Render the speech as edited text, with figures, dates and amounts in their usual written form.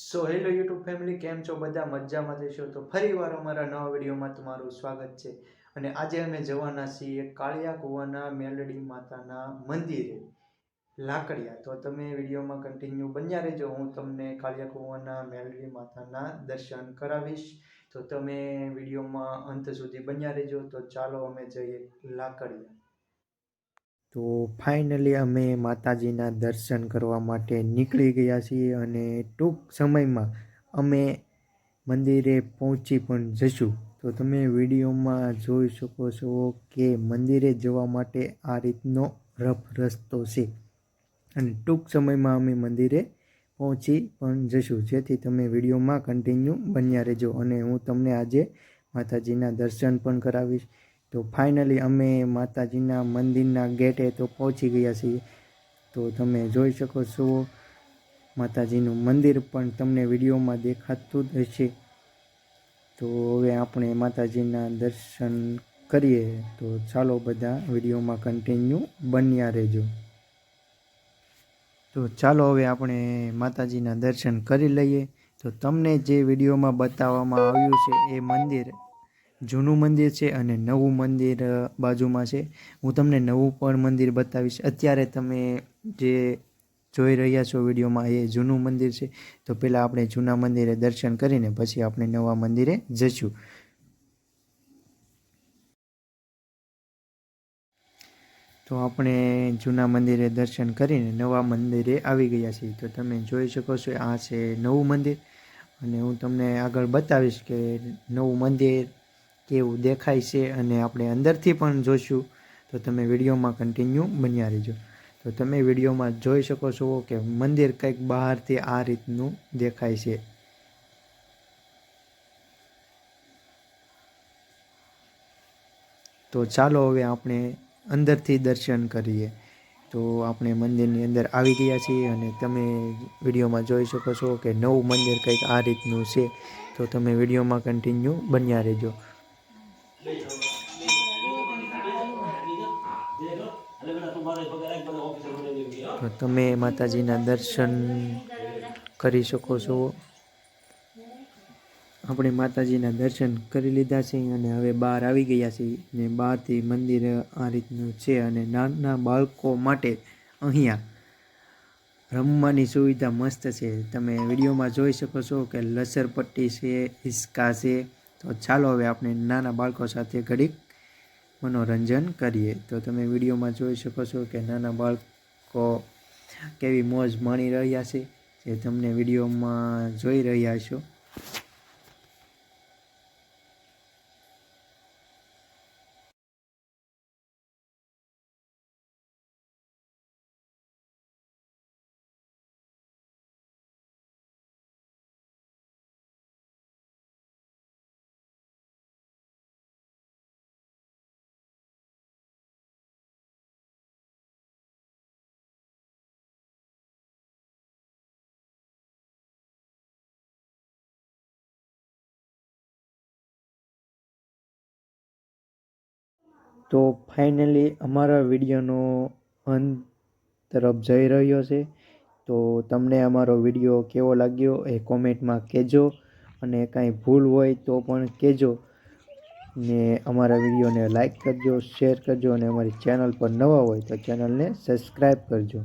So hello YouTube family, કેમ છો બધા? મજામાં જશો તો ફરીવાર અમારા નવા વિડીયોમાં તમારું સ્વાગત છે. અને આજે અમે જવાના છીએ કાળિયા કુવાના મેલડી માતાના મંદિરે લાકડિયા. તો તમે વિડીયોમાં કન્ટિન્યુ બન્યા રહેજો. હું તમને કાળિયા કુવાના મેલડી માતાના દર્શન કરાવીશ. તો તમે વિડીયોમાં અંત સુધી બન્યા રહેજો. તો ચાલો અમે જઈએ લાકડિયા. તો ફાઇનલી અમે માતાજીના દર્શન કરવા માટે નીકળી ગયા છીએ અને ટૂંક સમયમાં અમે મંદિરે પહોંચી પણ જઈશું. તો તમે વિડીયોમાં જોઈ શકો છો કે મંદિરે જવા માટે આ રીતનો રફ રસ્તો છે અને ટૂંક સમયમાં અમે મંદિરે પહોંચી પણ જઈશું, જેથી તમે વિડીયોમાં કન્ટિન્યુ બન્યા રહેજો અને હું તમને આજે માતાજીના દર્શન પણ કરાવીશ. તો ફાઇનલી અમે માતાજીના મંદિરના ગેટે તો પહોંચી ગયા છીએ. તો તમે જોઈ શકો છો માતાજીનું મંદિર પણ તમને વિડીયોમાં દેખાતું જ હશે. તો હવે આપણે માતાજીના દર્શન કરીએ. તો ચાલો બધા વિડીયોમાં કન્ટિન્યુ બન્યા રહેજો. તો ચાલો હવે આપણે માતાજીના દર્શન કરી લઈએ. તો તમને જે વિડીયોમાં બતાવવામાં આવ્યું છે એ મંદિર જૂનું મંદિર છે અને નવું મંદિર બાજુમાં છે. હું તમને નવું પણ મંદિર બતાવીશ. અત્યારે તમે જે જોઈ રહ્યા છો વિડીયોમાં એ જૂનું મંદિર છે. તો પહેલાં આપણે જૂના મંદિરે દર્શન કરીને પછી આપણે નવા મંદિરે જઈશું. તો આપણે જૂના મંદિરે દર્શન કરીને નવા મંદિરે આવી ગયા છીએ. તો તમે જોઈ શકો છો આ છે નવું મંદિર અને હું તમને આગળ બતાવીશ કે નવું મંદિર કેવું દેખાય છે અને આપણે અંદરથી પણ જોઈશું. તો તમે વિડીયોમાં કન્ટિન્યુ બન્યા રહેજો. તો તમે વિડીયોમાં જોઈ શકો છો કે મંદિર કંઈક બહારથી આ રીતનું દેખાય છે. તો ચાલો હવે આપણે અંદરથી દર્શન કરીએ. તો આપણે મંદિરની અંદર આવી ગયા છીએ અને તમે વિડીયોમાં જોઈ શકો છો કે નવું મંદિર કંઈક આ રીતનું છે. તો તમે વિડીયોમાં કન્ટિન્યુ બન્યા રહેજો. તો તમે માતાજીના દર્શન કરી શકો છો. આપણે માતાજીના દર્શન કરી લીધા છે અને હવે બહાર આવી ગયા છીએ ને બહારથી મંદિર આ રીતનું છે અને નાના બાળકો માટે અહીંયા રમવાની સુવિધા મસ્ત છે. તમે વિડીયોમાં જોઈ શકો છો કે લસરપટ્ટી છે, હિસકા છે. તો ચાલો હવે આપણે નાના બાળકો સાથે ઘડીક મનોરંજન કરીએ. તો તમે વિડીયોમાં જોઈ શકો છો કે નાના બાળકો કેવી મોજ માણી રહ્યા છે, જે તમને વિડીયોમાં જોઈ રહ્યા છો. તો ફાઇનલી અમારા વિડીયોનો અંત તરફ જઈ રહ્યો છે. તો તમને અમારો વિડીયો કેવો લાગ્યો એ કોમેન્ટમાં કહેજો અને કાંઈ ભૂલ હોય તો પણ કહેજો ને અમારા વિડીયોને લાઈક કરજો, શેર કરજો અને અમારી ચેનલ પર નવા હોય તો ચેનલને સબસ્ક્રાઈબ કરજો.